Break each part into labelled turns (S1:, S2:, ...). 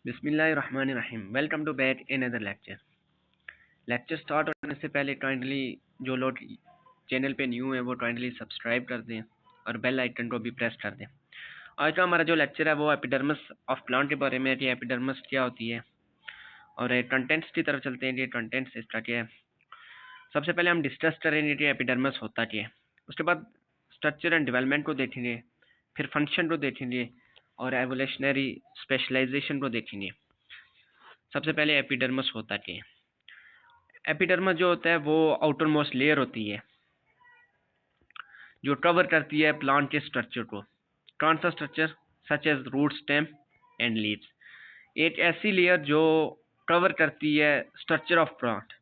S1: बिस्मिल्लाहिर्रहमानिर्रहीम। Welcome to back in other lecture start होने से पहले काइंडली जो लोग चैनल पे न्यू है वो काइंडली सब्सक्राइब कर दें और बेल आइकन को भी प्रेस कर दें। आज का हमारा जो लेक्चर है वो एपिडर्मिस ऑफ प्लांट के बारे में है कि एपिडर्मिस क्या होती है, और कंटेंट्स की तरफ चलते हैं कि कंटेंट्स इसका क्या है। सबसे पहले हम डिस्कस करेंगे कि एपिडर्मिस होता क्या है, उसके बाद स्ट्रक्चर एंड डेवलपमेंट को देखेंगे, फिर फंक्शन को देखेंगे और एवोल्यूशनरी स्पेशलाइजेशन को देखेंगे। सबसे पहले एपिडर्मिस होता क्या है। एपिडर्मिस जो होता है वो आउटर मोस्ट लेयर होती है जो कवर करती है प्लांट के स्ट्रक्चर को। कौन सा structure? Such as root, stem and leaves. एक ऐसी लेयर जो कवर करती है structure of plant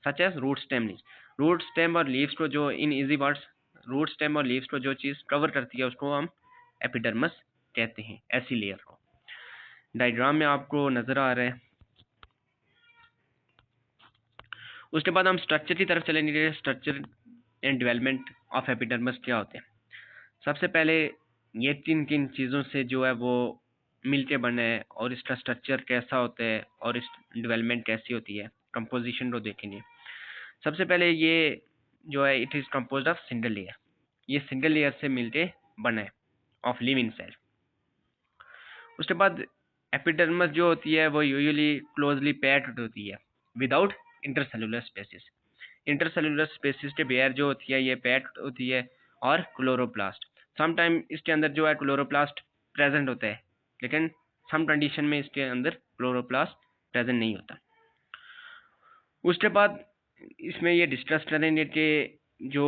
S1: such as root, stem, leaves. Root, stem और लीव्स को जो in easy words root, stem और लीव्स को जो चीज़ कवर करती है उसको हम एपिडर्मिस कहते हैं, ऐसी लेयर को। डायग्राम में आपको नजर आ रहा है। उसके बाद हम स्ट्रक्चर की तरफ चलेंगे। Structure and development of epidermis क्या होते हैं। सबसे पहले ये किन किन चीज़ों से जो है वो मिलके बने है और इसका स्ट्रक्चर कैसा होता है और इस डेवलपमेंट कैसी होती है, कंपोजिशन को देखेंगे। सबसे पहले ये जो है it is composed of single layer. ये सिंगल लेयर से मिलके बना है ऑफ लिविंग सेल। उसके बाद एपिडर्मिस जो होती है वो यूजुअली क्लोजली पैक्ड होती है without intercellular spaces. Intercellular spaces के बगैर जो होती है ये पैक्ड होती है। और क्लोरोप्लास्ट, समटाइम इसके अंदर जो है क्लोरोप्लास्ट प्रेजेंट होता है, लेकिन सम कंडीशन में इसके अंदर क्लोरोप्लास्ट प्रेजेंट नहीं होता। उसके बाद इसमें ये डिस्कस करेंगे कि जो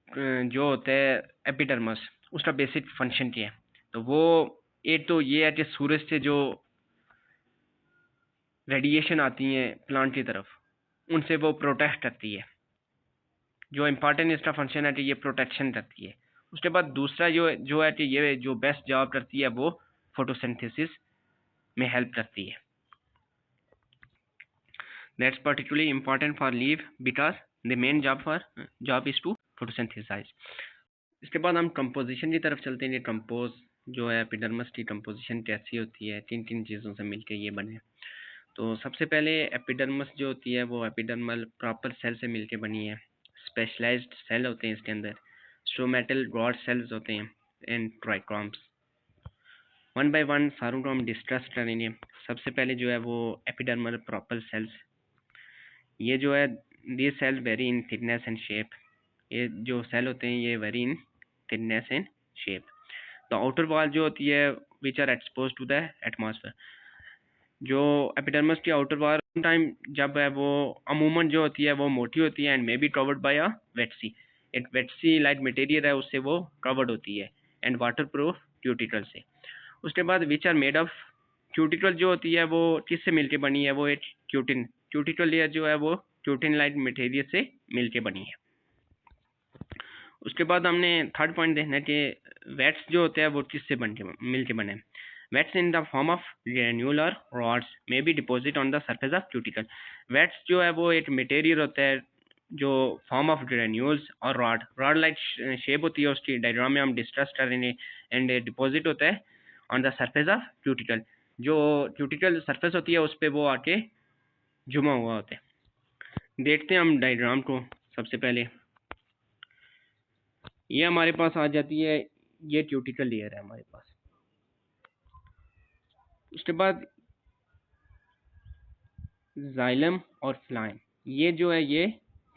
S1: जो होता है एपिडर्मिस उसका बेसिक फंक्शन क्या है। तो वो एक तो ये है कि सूरज से जो रेडिएशन आती हैं प्लांट की तरफ उनसे वो प्रोटेक्ट करती है। जो इम्पॉर्टेंट इसका फंक्शन है कि ये प्रोटेक्शन करती है। उसके बाद दूसरा जो है कि ये जो बेस्ट जॉब करती है वो फोटोसिंथेसिस में हेल्प करती है। That's particularly important for leave because the main job is to photosynthesise. इसके बाद हम कंपोजिशन की तरफ चलते हैं। कंपोज जो है एपिडर्मिस की कंपोजिशन कैसी होती है, किन किन चीज़ों से मिलकर ये बने। तो सबसे पहले एपिडर्मिस जो होती है वो एपिडर्मल प्रॉपर सेल से मिलके बनी है। स्पेशलाइज्ड सेल होते हैं इसके अंदर, स्ट्रोमेटल रॉड सेल्स होते हैं and trichomes. One by one सारों को हम डिस्कस करेंगे। सबसे पहले जो है वो एपिडर्मल प्रॉपर सेल्स। ये जो है this cell vary in thickness and shape. ये जो सेल होते हैं ये vary in thickness and shape. तो आउटर वॉल जो होती है which are expose to the atmosphere. जो एपिडर्मिस की आउटर वॉल टाइम जब है वो अमूमन जो होती है वो मोटी होती है and may be covered by a waxy. एक वेट सी लाइक मटेरियल है उससे वो कवर्ड होती है एंड वाटर प्रूफ क्यूटिकल से। उसके बाद which are made of cuticle जो होती है वो किससे मिलके बनी है, वो एक क्यूटिकल लेयर जो है वो क्यूटिन लाइक मटेरियल से मिलके बनी है। उसके बाद हमने थर्ड पॉइंट देखना है कि वेट्स जो होते हैं वो किससे मिलके बने। Waxes in the form of granular rods may be deposit on the surface of cuticle. Waxes जो है वो एक मटेरियल होता है जो फॉर्म ऑफ ग्रेन्यूल्स और रॉड लाइक शेप होती है उसकी। डायग्राम में हम डिस्कस करेंगे एंड डिपॉजिट होता है on the surface of cuticle. जो क्यूटिकल सरफेस होती है उस पर वो आके जुमा हुआ होता है। देखते हैं हम डायग्राम को। सबसे पहले ये हमारे पास आ जाती है, ये क्यूटिकल लेयर है हमारे पास। उसके बाद जाइलम और फ्लाइम, ये जो है ये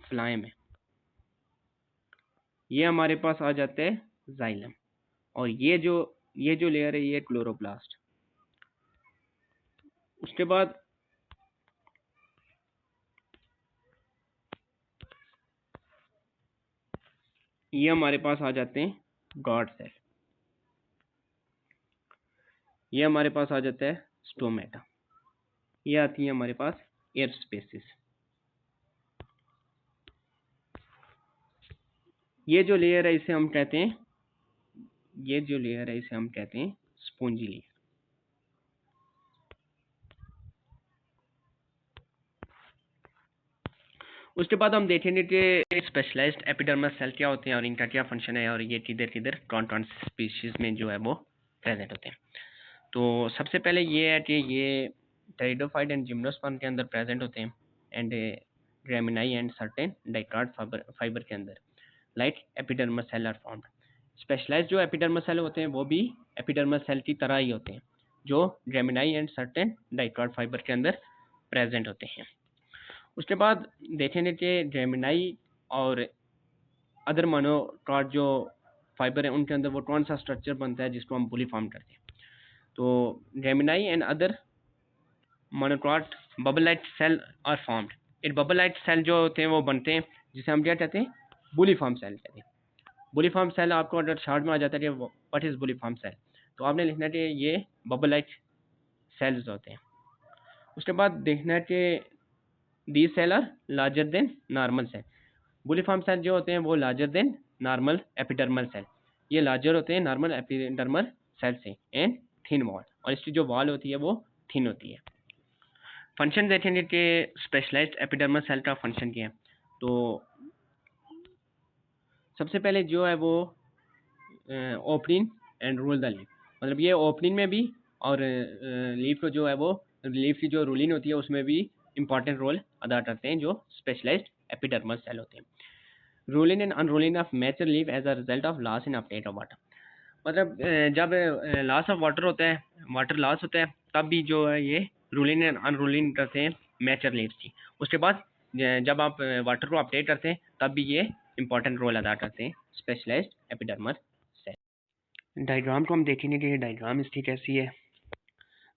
S1: फ्लाइम है। ये हमारे पास आ जाता है जाइलम। और ये जो लेयर है ये क्लोरोप्लास्ट। उसके बाद ये हमारे पास आ जाते हैं गॉड सेल। ये हमारे पास आ जाता है स्टोमेटा। ये आती है हमारे पास एयर स्पेसिस। ये जो लेयर है इसे हम कहते हैं स्पॉन्जी लेयर। उसके बाद हम देखेंगे कि स्पेशलाइज्ड एपिडर्मस सेल क्या होते हैं और इनका क्या फंक्शन है और ये किधर किधर कौन कौन स्पीशीज में जो है वो प्रेजेंट होते हैं। तो सबसे पहले ये है कि ये टेरिडोफाइट एंड जिम्नोस्पर्म के अंदर प्रेजेंट होते हैं, and Gramineae and certain dicot fibre के अंदर like epidermal cell are formed. Specialised जो एपिडर्मल सेल होते हैं वो भी एपिडर्मल सेल की तरह ही होते हैं, जो ग्रेमिनाई एंड सर्टेन डाइकार्ड फाइबर के अंदर प्रेजेंट होते हैं। उसके बाद देखेंगे कि ग्रेमिनाई और अदर मोनोकॉट जो फाइबर है उनके अंदर वो कौन सा स्ट्रक्चर बनता है जिसको हम बुलिफॉर्म कहते हैं। तो Gramineae and other monocot bubble light cell are formed. एक बबल लाइट सेल जो होते हैं वो बनते हैं जिसे हम क्या कहते हैं, बुलिफॉर्म सेल कहते हैं। बुलिफॉर्म सेल आपको अगर शॉर्ट में आ जाता है कि व्हाट इज बुलिफॉर्म सेल, तो आपने लिखना है कि ये बबल लाइट सेल्स होते हैं। उसके बाद देखना है कि these cell are larger than normal cell. Bulliform cell जो होते हैं वो larger than normal epidermal cell, ये लार्जर होते हैं नॉर्मल एपिडर्मल सेल से, एंड थिन वॉल, और इसकी जो वॉल होती है वो थिन होती है। फंक्शन देखेंगे कि स्पेशलाइज्ड एपिडर्मल सेल का फंक्शन क्या है। तो सबसे पहले जो है वो opening and rule the leaf, मतलब ये ओपनिंग में भी और लीफ को जो है वो लीफ की जो रूलिंग होती है उसमें भी इंपॉर्टेंट रोल अदा करते हैं जो स्पेशलाइज्ड एपिडर्मल सेल होते हैं। Rolling and unrolling of mature leaf as a result of loss in uptake of water, मतलब जब लॉस ऑफ वाटर होता है, वाटर लॉस होता है, तब भी जो है ये रूलिंग एंड अनरूलिंग करते हैं मैच्योर लीव्स की। उसके बाद जब आप वाटर को अपडेट करते हैं तब भी ये इंपॉर्टेंट रोल अदा करते हैं स्पेशलाइज्ड एपिडर्मल सेल। डायग्राम को हम देखेंगे कि ये डायग्राम इसकी कैसी है।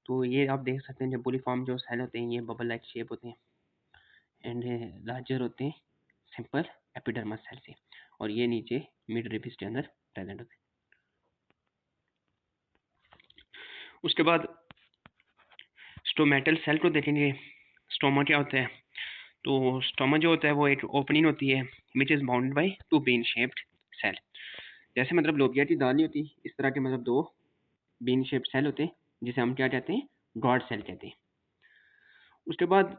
S1: तो ये आप देख सकते हैं जब बुलिफॉर्म जो सेल होते हैं ये बबल लाइक शेप होते हैं एंड लार्जर होते हैं सिंपल एपिडर्मल सेल से, और ये नीचे मिड रिबिस के अंदर प्रेजेंट होते हैं। उसके बाद स्टोमेटल सेल को देखेंगे, स्टोमा क्या होता है। तो स्टोमा जो होता है वो एक ओपनिंग होती है which is bounded by two bean shaped cell. जैसे मतलब लोबिया की दाल नहीं होती, इस तरह के मतलब दो बीन शेप्ड सेल होते हैं जिसे हम क्या कहते हैं, गॉड सेल कहते हैं। उसके बाद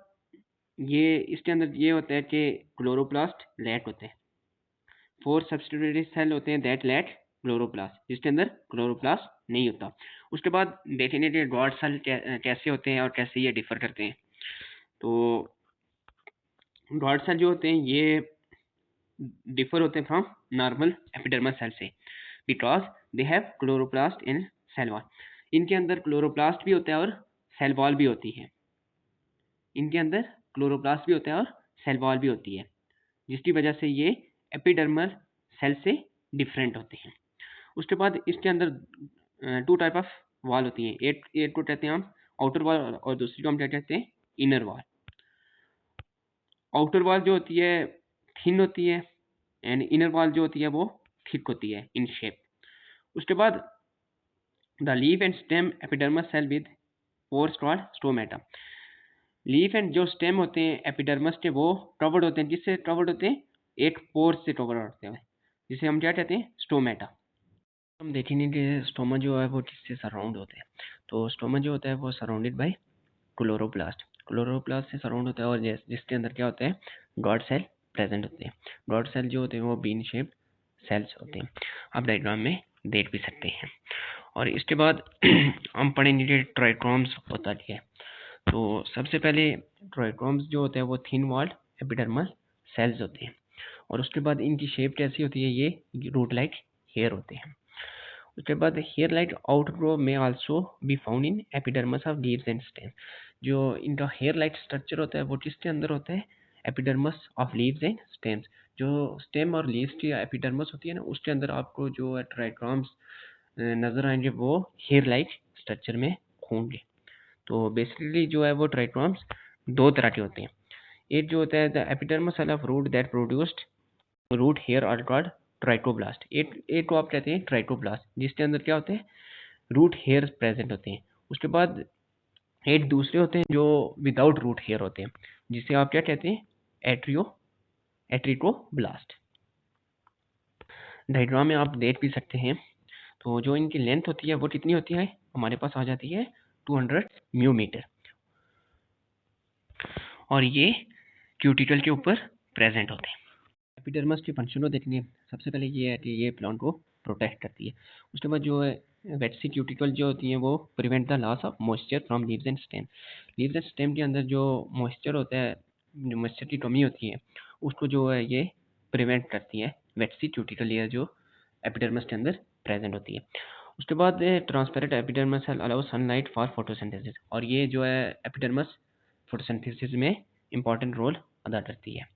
S1: ये इसके अंदर ये होता है कि क्लोरोप्लास्ट लैट होते हैं, 4 सब्सिडियरी सेल होते हैं दैट लैट क्लोरोप्लास्ट, जिसके अंदर क्लोरोप्लास्ट नहीं होता। उसके बाद देखेंगे कि गॉड सेल कैसे होते हैं और कैसे ये डिफर करते हैं। तो गॉड सेल जो होते हैं ये डिफर होते हैं फ्रॉम नॉर्मल एपिडर्मल सेल से because they have chloroplast in cell wall. इनके अंदर क्लोरोप्लास्ट भी होता है और सेल वॉल भी होती है। इनके अंदर क्लोरोप्लास्ट भी होता है और सेल वॉल भी होती है, जिसकी वजह से ये एपिडर्मल सेल से डिफरेंट होते हैं। उसके बाद इसके अंदर 2 टाइप ऑफ वॉल होती है, एक को कहते हैं हम आउटर वॉल और दूसरी को हम क्या कहते हैं, इनर वॉल। आउटर वॉल जो होती है थिन होती है एंड इनर वॉल जो होती है वो थिक होती है इन शेप। उसके बाद the leaf and stem epidermal cell with pores called stomata. Leaf and जो स्टेम होते हैं एपिडर्मस के वो कवर्ड होते हैं, जिससे कवर्ड होते हैं, एक पोर से कवर होते हैं, जिसे हम क्या कहते हैं, स्टोमेटा। हम देखेंगे कि स्टोमा जो है वो किससे सराउंड होते हैं। तो स्टोमा जो होता है वो सराउंडेड बाय क्लोरोप्लास्ट, क्लोरोप्लास्ट से सराउंड होता है, और जिसके अंदर क्या होता है, गॉड सेल प्रेजेंट होते हैं। गॉड सेल जो होते हैं वो बीन शेप सेल्स होते हैं, आप डायग्राम में देख भी सकते हैं। और इसके बाद हम पढ़ेंगे कि ट्राइक्रोम्स होता क्या है। तो सबसे पहले ट्राइक्रोम्स जो होते हैं वो थिन वॉल्ड एपिडर्मल सेल्स होते हैं, और उसके बाद इनकी शेप कैसी होती है, ये रूट लाइक हेयर होते हैं। उसके बाद हेयर लाइक आउटग्रो में also be found in epidermis of leaves and stem. जो इनका हेयर लाइक स्ट्रक्चर होता है वो किसके अंदर होता है, epidermis of leaves and stems. जो स्टेम और लीव्स की एपिडर्मस होती है ना, उसके अंदर आपको जो ट्राइक्रोम्स नजर आएंगे वो हेयर लाइक स्ट्रक्चर में होंगे। तो बेसिकली जो है वो ट्राइक्रोम्स 2 तरह के होते हैं। एक जो होता है the epidermis cell of root that produced root hair are called trichoblast. एक को आप कहते हैं ट्राइकोब्लास्ट, जिसके अंदर क्या होते हैं, रूट हेयर प्रेजेंट होते हैं। उसके बाद एक दूसरे होते हैं जो विदाउट रूट हेयर होते हैं, जिसे आप क्या कहते हैं, एट्रिकोब्लास्ट। डायग्राम में आप देख भी सकते हैं। तो जो इनकी लेंथ होती है वो कितनी होती है, हमारे पास आ जाती है 200 म्यूमीटर, और ये क्यूटिकल के ऊपर प्रेजेंट होते हैं। एपिडर्मस के फंक्शन को देखिए, सबसे पहले ये है कि ये प्लांट को प्रोटेक्ट करती है। उसके बाद जो है वेटसी क्यूटिकल जो होती हैं वो prevent the loss of moisture from leaves and stem. Leaves and stem के अंदर जो मॉइस्चर होता है, जो मॉइस्चर की कमी होती है, उसको जो है ये प्रिवेंट करती है वेटसी क्यूटिकल लेयर जो एपिडर्मिस के अंदर प्रेजेंट होती है। उसके बाद transparent epidermis allow sunlight for photosynthesis, और ये जो है एपिडर्मिस फोटोसिंथेसिस में इंपॉर्टेंट रोल अदा करती है।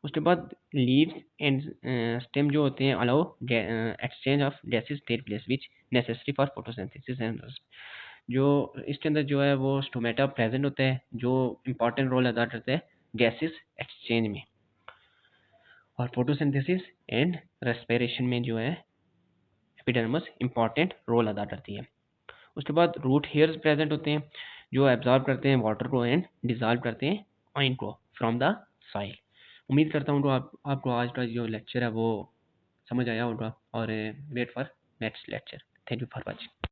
S1: उसके बाद लीव्स एंड स्टेम जो होते हैं allow exchange of gases take place which necessary for photosynthesis and जो इसके अंदर जो है वो स्टोमेटा प्रेजेंट होता है जो इंपॉर्टेंट रोल अदा करता है गैसेस एक्सचेंज में, और फोटोसिंथेसिस एंड रेस्पिरेशन में जो है एपिडर्मिस इंपॉर्टेंट रोल अदा करती है। उसके बाद रूट हेयर्स प्रेजेंट होते हैं जो एब्जॉर्ब करते हैं वाटर को एंड डिजॉल्व करते हैं ऑइन को फ्रॉम द सॉइल। उम्मीद करता हूँ तो आपको आज का जो लेक्चर है वो समझ आया होगा, और wait for next lecture. Thank you for watching.